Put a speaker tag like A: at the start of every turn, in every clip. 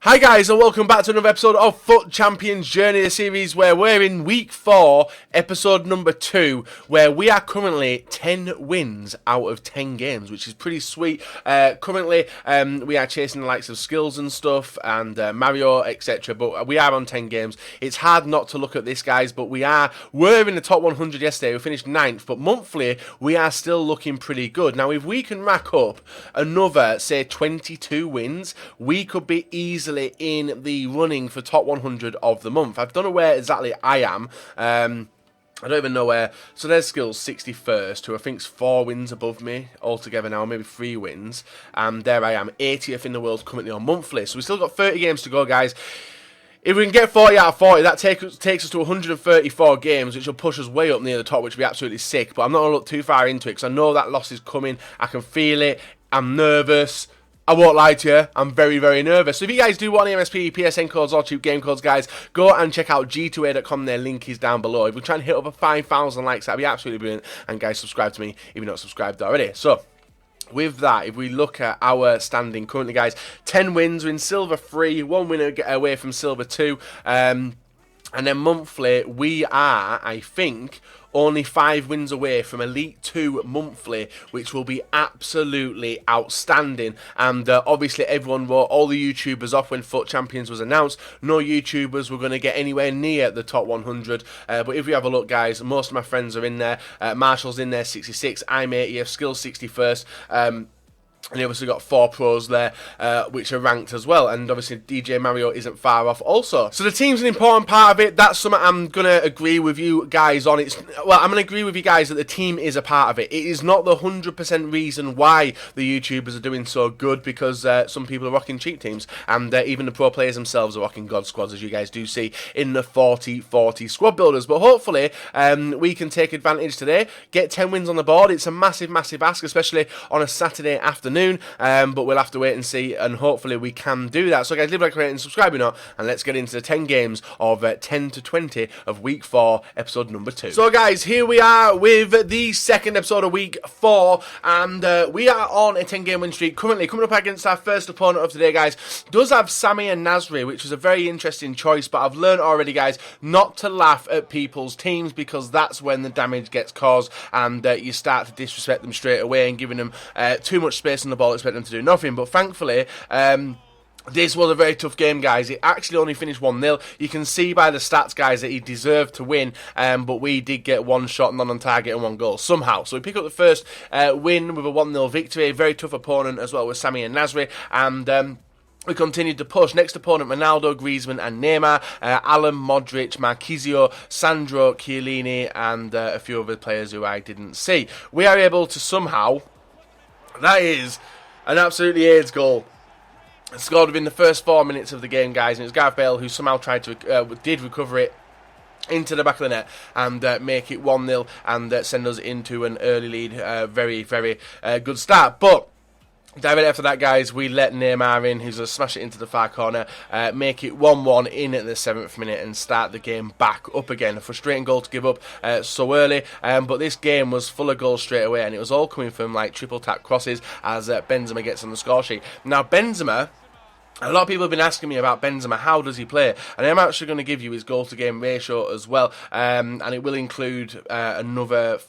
A: Hi guys and welcome back to another episode of FUT Champions Journey, the series where we're in week 4, episode number 2, where we are currently 10 wins out of 10 games, which is pretty sweet. Currently, we are chasing the likes of Skills and stuff and Mario, etc. But we are on 10 games. It's hard not to look at this, guys, but we're in the top 100 yesterday. We finished 9th, but monthly, we are still looking pretty good. Now, if we can rack up another, say, 22 wins, we could be easily in the running for top 100 of the month. I don't know where exactly I am. I don't even know where. So there's Skills 61st, who I think's 4 wins above me altogether now, maybe 3 wins. And there I am, 80th in the world currently on monthly. So we've still got 30 games to go, guys. If we can get 40 out of 40, that takes us to 134 games, which will push us way up near the top, which will be absolutely sick. But I'm not going to look too far into it, because I know that loss is coming. I can feel it. I'm nervous. I won't lie to you, I'm very, very nervous. So if you guys do want MSP, PSN codes, or cheap game codes, guys, go and check out g2a.com. Their link is down below. If we try and hit over 5,000 likes, that'd be absolutely brilliant. And guys, subscribe to me if you're not subscribed already. So with that, if we look at our standing currently, guys, 10 wins, we're in silver 3, 1 win away from silver 2. And then monthly, we are, I think, only 5 wins away from Elite 2 monthly, which will be absolutely outstanding. And obviously everyone wrote all the YouTubers off when FUT Champions was announced. No YouTubers were going to get anywhere near the top 100. But if we have a look, guys, most of my friends are in there. Marshall's in there, 66. I'm 80th. Skills 61st. And you obviously got 4 pros there, which are ranked as well. And obviously DJ Mario isn't far off also. So the team's an important part of it. That's something I'm going to agree with you guys on. I'm going to agree with you guys that the team is a part of it. It is not the 100% reason why the YouTubers are doing so good, because some people are rocking cheap teams. And even the pro players themselves are rocking God squads, as you guys do see in the 40-40 squad builders. But hopefully we can take advantage today, get 10 wins on the board. It's a massive, massive ask, especially on a Saturday afternoon. But we'll have to wait and see, and hopefully we can do that. So guys, leave a like, rate and subscribe, and let's get into the 10 games of 10 to 20 of week 4, episode number 2. So guys, here we are with the second episode of week 4, and we are on a 10 game win streak currently. Coming up against our first opponent of today, guys, does have Sammy and Nasri, which was a very interesting choice, but I've learned already, guys, not to laugh at people's teams, because that's when the damage gets caused, and you start to disrespect them straight away and giving them too much space on the ball, expect them to do nothing. But thankfully, this was a very tough game, guys. It actually only finished 1-0. You can see by the stats, guys, that he deserved to win, but we did get 1 shot, none on target, and 1 goal somehow. So we pick up the first win with a 1-0 victory. A very tough opponent as well with Sammy and Nasri, and we continued to push. Next opponent, Ronaldo, Griezmann and Neymar, Alan, Modric, Marquisio, Sandro, Chiellini, and a few other players who I didn't see. We are able to somehow... That is an absolutely AIDS goal. It scored within the first 4 minutes of the game, guys, and it was Gareth Bale who somehow did recover it into the back of the net and make it 1-0 and send us into an early lead. Very, very good start. But directly after that, guys, we let Neymar in, who's going to smash it into the far corner, make it 1-1 in at the 7th minute and start the game back up again. A frustrating goal to give up so early, but this game was full of goals straight away, and it was all coming from like triple tap crosses as Benzema gets on the score sheet. Now, Benzema... A lot of people have been asking me about Benzema, how does he play? And I'm actually going to give you his goal-to-game ratio as well, and it will include another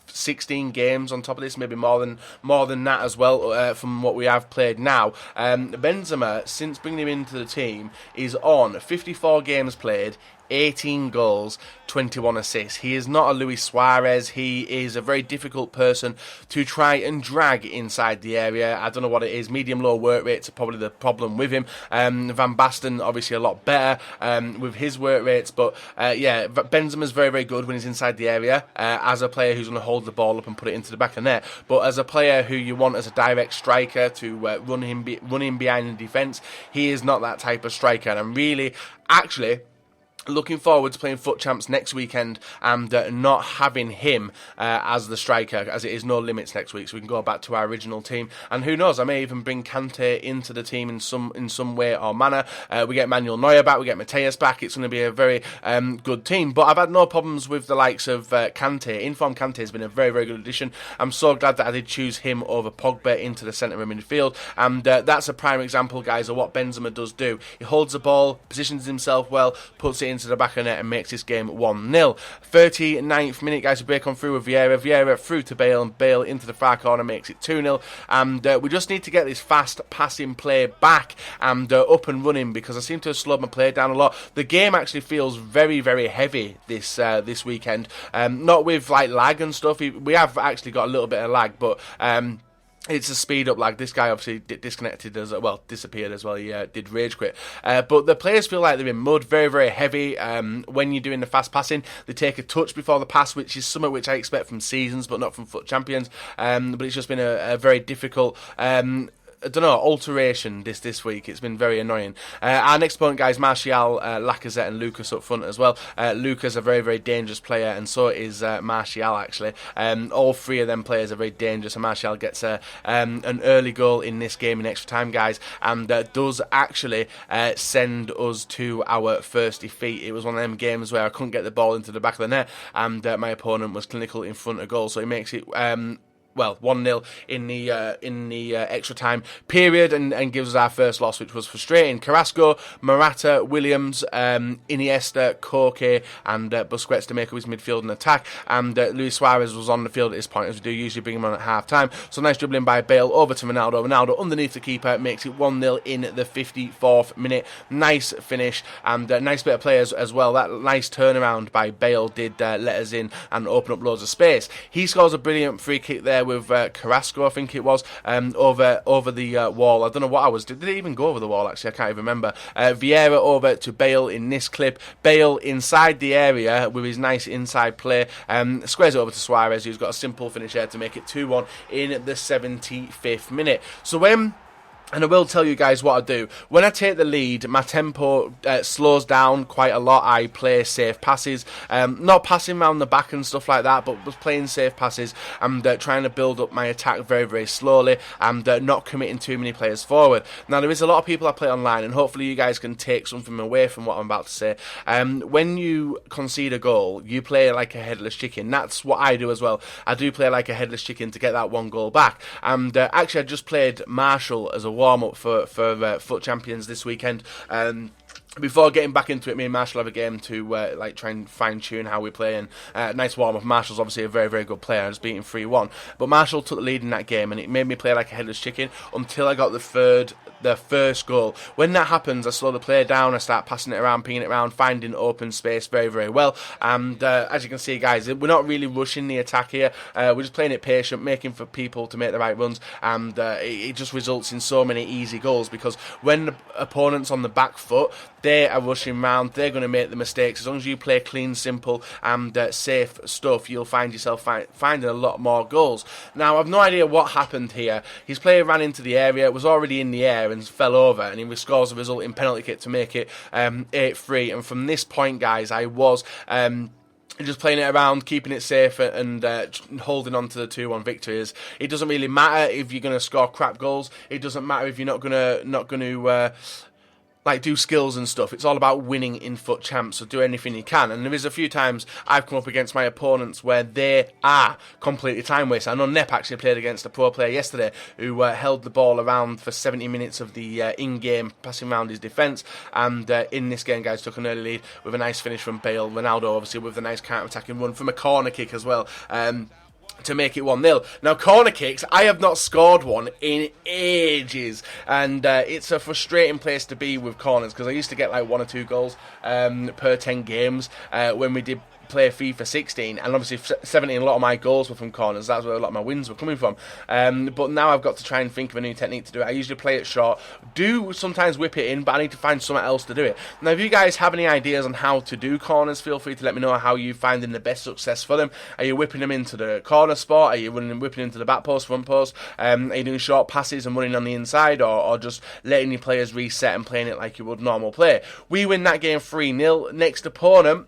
A: 16 games on top of this, maybe more than that as well, from what we have played now. Benzema, since bringing him into the team, is on 54 games played, 18 goals, 21 assists. He is not a Luis Suarez. He is a very difficult person to try and drag inside the area. I don't know what it is. Medium-low work rates are probably the problem with him. Van Basten, obviously, a lot better with his work rates. But, yeah, Benzema's very, very good when he's inside the area as a player who's going to hold the ball up and put it into the back of the net. But as a player who you want as a direct striker to run him behind the defence, he is not that type of striker. And I'm really, actually... looking forward to playing FUT Champs next weekend and not having him as the striker, as it is no limits next week, so we can go back to our original team. And who knows, I may even bring Kante into the team in some way or manner. We get Manuel Neuer back, we get Mateus back. It's going to be a very good team. But I've had no problems with the likes of Kante. Inform Kante has been a very, very good addition. I'm so glad that I did choose him over Pogba into the centre of midfield. And that's a prime example, guys, of what Benzema does do. He holds the ball, positions himself well, puts it into the back of the net and makes this game 1-0. 39th minute, guys, we break on through with Vieira. Vieira through to Bale, and Bale into the far corner makes it 2-0. And we just need to get this fast passing play back and up and running, because I seem to have slowed my play down a lot. The game actually feels very, very heavy this weekend. Not with like lag and stuff. We have actually got a little bit of lag, but it's a speed up lag. This guy obviously disappeared as well. He did rage quit. But the players feel like they're in mud, very, very heavy. When you're doing the fast passing, they take a touch before the pass, which is something which I expect from Seasons, but not from FUT Champions. But it's just been a very difficult I don't know, alteration this week. It's been very annoying. Our next opponent, guys, Martial, Lacazette and Lucas up front as well. Lucas a very, very dangerous player, and so is Martial, actually. All three of them players are very dangerous, and Martial gets an early goal in this game in extra time, guys, and does actually send us to our first defeat. It was one of them games where I couldn't get the ball into the back of the net, and my opponent was clinical in front of goal, so it makes it 1-0 in the extra time period, and gives us our first loss, which was frustrating. Carrasco, Morata, Williams, Iniesta, Koke, and Busquets to make up his midfield and attack. And Luis Suarez was on the field at this point, as we do usually bring him on at half time. So nice dribbling by Bale over to Ronaldo. Ronaldo underneath the keeper makes it 1-0 in the 54th minute. Nice finish, and nice bit of play as well. That nice turnaround by Bale did let us in and open up loads of space. He scores a brilliant free kick there with Carrasco, I think it was, over the wall. I don't know what I was. Did it even go over the wall, actually? I can't even remember. Vieira over to Bale in this clip. Bale inside the area with his nice inside play. Squares it over to Suarez, who's got a simple finish there to make it 2-1 in the 75th minute. So and I will tell you guys what I do. When I take the lead, my tempo slows down quite a lot. I play safe passes, not passing around the back and stuff like that, but just playing safe passes and trying to build up my attack very, very slowly, and not committing too many players forward. Now, there is a lot of people I play online, and hopefully you guys can take something away from what I'm about to say. When you concede a goal, you play like a headless chicken. That's what I do as well. I do play like a headless chicken to get that one goal back. And actually, I just played Marshall as a warm-up for FUT Champions this weekend. Before getting back into it, me and Marshall have a game to try and fine-tune how we play, and nice warm-up. Marshall's obviously a very, very good player. I was beating 3-1. But Marshall took the lead in that game, and it made me play like a headless chicken until I got the first goal. When that happens, I slow the play down, I start passing it around, pinging it around, finding open space very, very well. And as you can see, guys, we're not really rushing the attack here. We're just playing it patient, making for people to make the right runs, and it just results in so many easy goals, because when the opponent's on the back foot, they are rushing round, they're going to make the mistakes. As long as you play clean, simple and safe stuff, you'll find yourself finding a lot more goals. Now, I've no idea what happened here. His player ran into the area, was already in the air and fell over, and he scores a resulting penalty kick to make it 8-3. And from this point, guys, I was just playing it around, keeping it safe, and holding on to the 2-1 victories. It doesn't really matter if you're going to score crap goals. It doesn't matter if you're not going to do skills and stuff. It's all about winning in FUT Champs, so do anything you can. And there is a few times I've come up against my opponents where they are completely time wasters. I know Nep actually played against a pro player yesterday who held the ball around for 70 minutes of the in-game, passing around his defence, and in this game, guys, took an early lead with a nice finish from Bale. Ronaldo, obviously, with a nice counter-attacking run from a corner kick as well, to make it 1-0. Now, corner kicks, I have not scored one in ages, and it's a frustrating place to be with corners, because I used to get like 1 or 2 goals per 10 games when we did play FIFA 16, and obviously 17, a lot of my goals were from corners. That's where a lot of my wins were coming from. But now I've got to try and think of a new technique to do it. I usually play it short, do sometimes whip it in, but I need to find something else to do it. Now, if you guys have any ideas on how to do corners, feel free to let me know how you're finding the best success for them. Are you whipping them into the corner spot? Are you whipping into the back post, front post? Are you doing short passes and running on the inside, or just letting your players reset and playing it like you would normal play? We win that game 3-0. Next opponent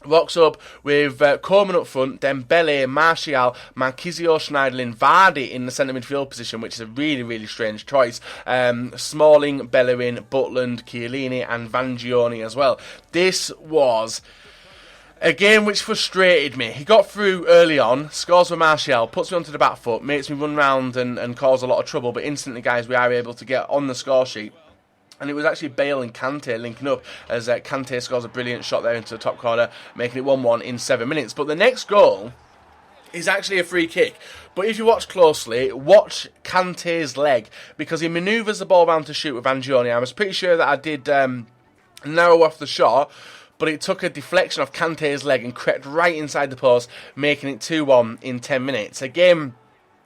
A: rocks up with Coleman up front, Dembele, Martial, Marquisio, Schneiderlin, Vardy in the centre midfield position, which is a really, really strange choice. Smalling, Bellerin, Butland, Chiellini and Vangioni as well. This was a game which frustrated me. He got through early on, scores with Martial, puts me onto the back foot, makes me run round and cause a lot of trouble, but instantly, guys, we are able to get on the score sheet. And it was actually Bale and Kante linking up as Kante scores a brilliant shot there into the top corner, making it 1-1 in 7 minutes. But the next goal is actually a free kick. But if you watch closely, watch Kante's leg, because he manoeuvres the ball round to shoot with Vangioni. I was pretty sure that I did narrow off the shot, but it took a deflection off Kante's leg and crept right inside the post, making it 2-1 in 10 minutes. Again,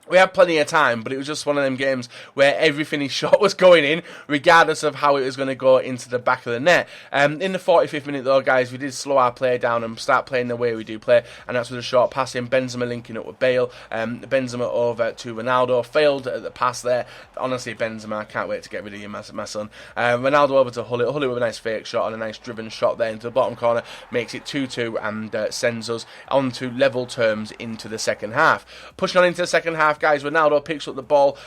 A: we had plenty of time, but it was just one of them games where everything he shot was going in, regardless of how it was going to go into the back of the net. In the 45th minute, though, guys, we did slow our play down and start playing the way we do play, and that's with a short pass in. Benzema linking up with Bale. Benzema over to Ronaldo. Failed at the pass there. Honestly, Benzema, I can't wait to get rid of you, my son. Ronaldo over to Hullet. Hullet with a nice fake shot and a nice driven shot there into the bottom corner. Makes it 2-2 and sends us on to level terms into the second half. Pushing on into the second half, guys, Ronaldo picks up the ball,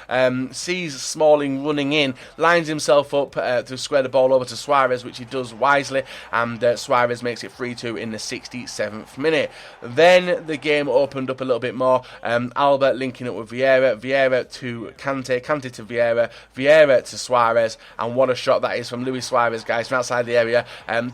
A: sees Smalling running in, lines himself up to square the ball over to Suarez, which he does wisely, and Suarez makes it 3-2 in the 67th minute. Then the game opened up a little bit more. Albert linking up with Vieira, Vieira to Kante, Kante to Vieira, Vieira to Suarez, and what a shot that is from Luis Suarez, guys, from outside the area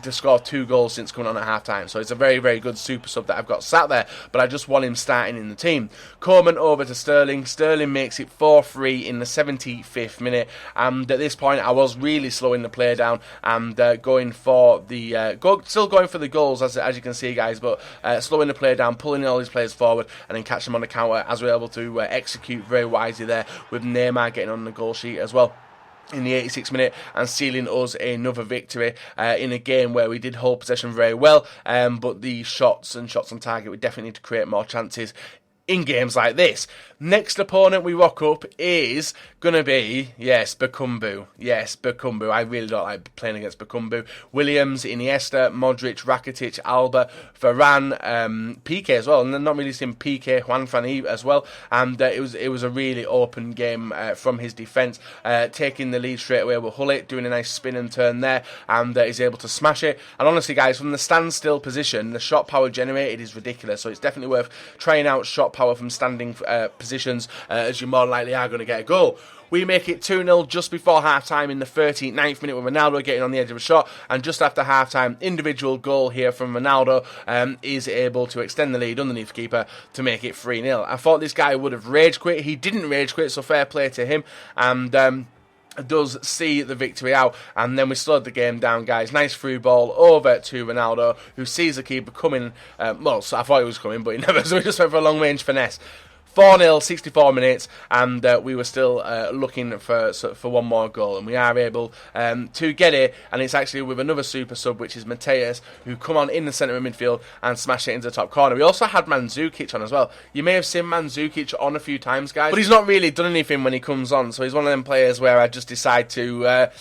A: to score 2 goals since coming on at half-time. So it's a very, very good super sub that I've got sat there, but I just want him starting in the team. Coleman over to Sterling. Sterling makes it 4-3 in the 75th minute, and at this point I was really slowing the play down and going for the still going for the goals as you can see, guys, but slowing the play down, pulling all these players forward and then catch them on the counter, as we're able to execute very wisely there, with Neymar getting on the goal sheet as well in the 86th minute and sealing us another victory in a game where we did hold possession very well, but the shots on target, we definitely need to create more chances in games like this. Next opponent we rock up is going to be, yes, Bakumbu. Yes, Bakumbu. I really don't like playing against Bakumbu. Williams, Iniesta, Modric, Rakitic, Alba, Varane, Piqué as well. And not really seeing Piqué, Juan Fran as well. And it was a really open game from his defence, taking the lead straight away with Hullet, doing a nice spin and turn there, and is able to smash it. And honestly, guys, from the standstill position, the shot power generated is ridiculous. So it's definitely worth trying out shot power from standing positions, as you more likely are going to get a goal. We make it 2-0 just before half-time in the 39th minute with Ronaldo getting on the edge of a shot, and just after half-time, individual goal here from Ronaldo is able to extend the lead underneath the keeper to make it 3-0. I thought this guy would have rage quit. He didn't rage quit, so fair play to him, and does see the victory out, and then we slowed the game down, guys. Nice through ball over to Ronaldo, who sees the keeper coming. So I thought he was coming, but he never, so he just went for a long-range finesse. 4-0, 64 minutes, and we were still looking for one more goal, and we are able to get it, and it's actually with another super sub, which is Mateus, who come on in the centre of midfield and smash it into the top corner. We also had Mandzukic on as well. You may have seen Mandzukic on a few times, guys, but he's not really done anything when he comes on, so he's one of them players where I just decide to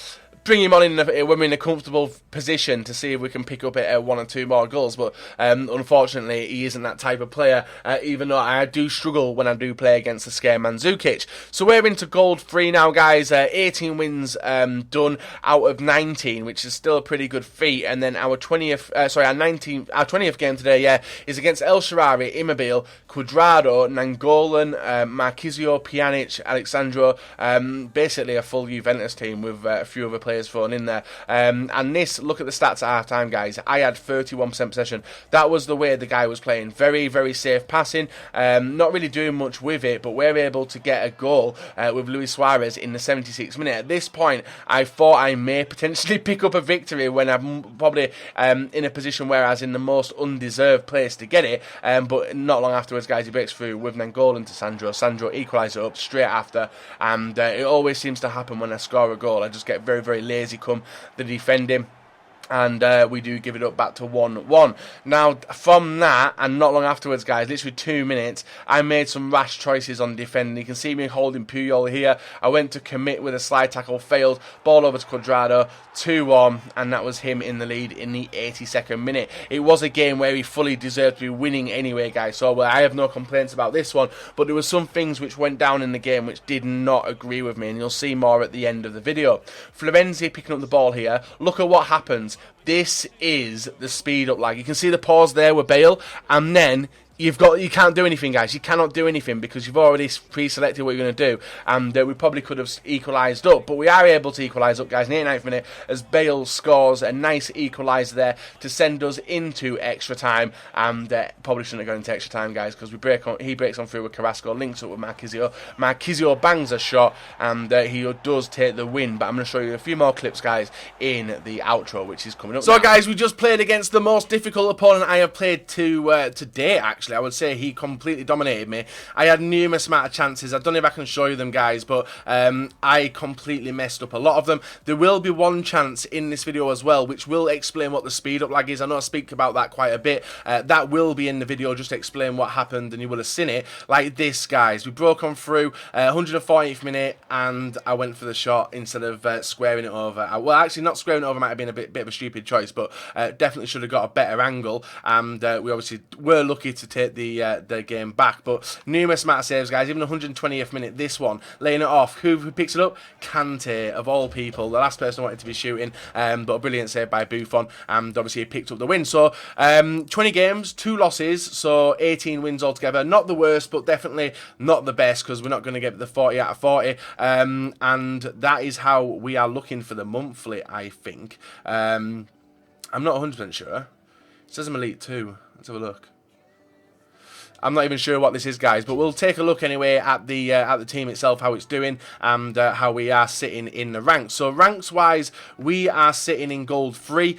A: bring him on when we're in a comfortable position to see if we can pick up 1 or 2 more goals, but unfortunately he isn't that type of player, even though I do struggle when I do play against the scare Mandzukic. So we're into gold 3 now, guys. 18 wins done out of 19, which is still a pretty good feat, and then our 20th game today, is against El Shaarawy, Immobile, Cuadrado, Nangolan, Marquisio, Pjanic, Alexandro, basically a full Juventus team with a few other players players thrown in there. And this, look at the stats at half time, guys. I had 31% possession. That was the way the guy was playing. Very, very safe passing. Not really doing much with it, but we're able to get a goal with Luis Suarez in the 76th minute. At this point, I thought I may potentially pick up a victory when I'm probably in a position where I was in the most undeserved place to get it. But not long afterwards, guys, he breaks through with Nangolan to Sandro. Sandro equalises it up straight after. And it always seems to happen when I score a goal. I just get very, very lazy come the defending. And we do give it up back to 1-1. Now, from that, and not long afterwards, guys, literally 2 minutes, I made some rash choices on defending. You can see me holding Puyol here. I went to commit with a slide tackle, failed. Ball over to Cuadrado, 2-1, and that was him in the lead in the 82nd minute. It was a game where he fully deserved to be winning anyway, guys. So I have no complaints about this one. But there were some things which went down in the game which did not agree with me, and you'll see more at the end of the video. Florenzi picking up the ball here. Look at what happens. This is the speed up lag. You can see the pause there with Bale, and then you can't do anything, guys. You cannot do anything because you've already pre-selected what you're going to do, and we probably could have equalised up, but we are able to equalise up, guys, in the 89th minute as Bale scores a nice equaliser there to send us into extra time, and probably shouldn't have gone into extra time, guys, because he breaks on through with Carrasco, links up with Marquisio. Marquisio bangs a shot, and he does take the win, but I'm going to show you a few more clips, guys, in the outro, which is coming up So, guys, we just played against the most difficult opponent I have played to date, actually. I would say he completely dominated me. I had numerous amount of chances. I don't know if I can show you them, guys, but I completely messed up a lot of them. There will be one chance in this video as well, which will explain what the speed up lag is. I know I speak about that quite a bit. That will be in the video, just to explain what happened, and you will have seen it. Like this, guys. We broke on through 140th minute, and I went for the shot instead of squaring it over. Well, actually, not squaring it over might have been a bit of a stupid choice, but definitely should have got a better angle, and we obviously were lucky to take the game back. But numerous amount of saves, guys. Even 120th minute, this one laying it off. Who picks it up? Kante, of all people, the last person I wanted to be shooting, but a brilliant save by Buffon, and obviously he picked up the win. So 20 games, 2 losses, so 18 wins altogether. Not the worst, but definitely not the best, because we're not going to get the 40 out of 40, and that is how we are looking for the monthly, I think. I'm not 100% sure. It says I'm Elite 2. Let's have a look. I'm not even sure what this is, guys, but we'll take a look anyway at the team itself, how it's doing, and how we are sitting in the ranks. So ranks-wise, we are sitting in gold 3.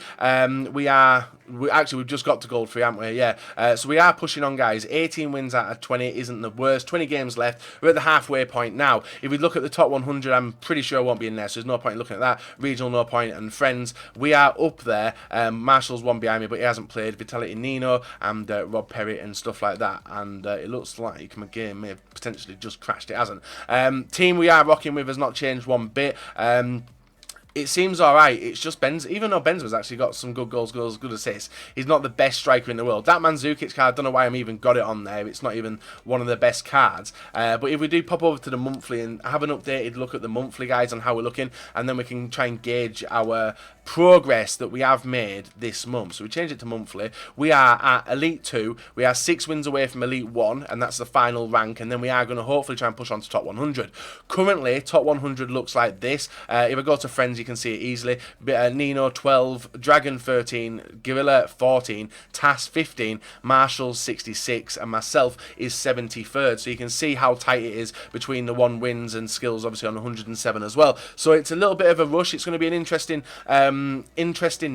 A: We've just got to gold 3, haven't we? Yeah. So we are pushing on, guys. 18 wins out of 20 isn't the worst. 20 games left. We're at the halfway point now. If we look at the top 100, I'm pretty sure I won't be in there, so there's no point in looking at that. Regional, no point, and friends, we are up there. Marshall's one behind me, but he hasn't played. Vitality Nino and Rob Perry and stuff like that. And it looks like my game may have potentially just crashed. It hasn't. Team we are rocking with has not changed one bit. It seems alright. It's just Benz. Even though Benzema's actually got some good goals, good assists, he's not the best striker in the world. That Mandzukic card, I don't know why I'm even got it on there. It's not even one of the best cards. But if we do pop over to the monthly and have an updated look at the monthly, guys, on how we're looking, and then we can try and gauge our progress that we have made this month. So we change it to monthly. We are at Elite 2. We are 6 wins away from Elite 1, and that's the final rank, and then we are going to hopefully try and push on to top 100. Currently, top 100 looks like this. If I go to friends, you can see it easily. Nino 12, Dragon 13, Gorilla 14, Tass 15, Marshall 66, and myself is 73rd. So you can see how tight it is between the 1 wins and skills, obviously on 107 as well. So it's a little bit of a rush. It's going to be an interesting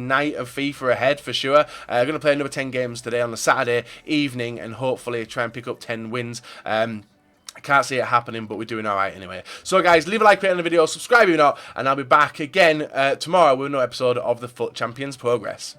A: night of FIFA ahead for sure. I'm going to play another 10 games today on the Saturday evening, and hopefully try and pick up 10 wins. I can't see it happening, but we're doing alright anyway. So guys, leave a like, rate on the video, subscribe if you're not, and I'll be back again tomorrow with another episode of the FUT Champions Progress.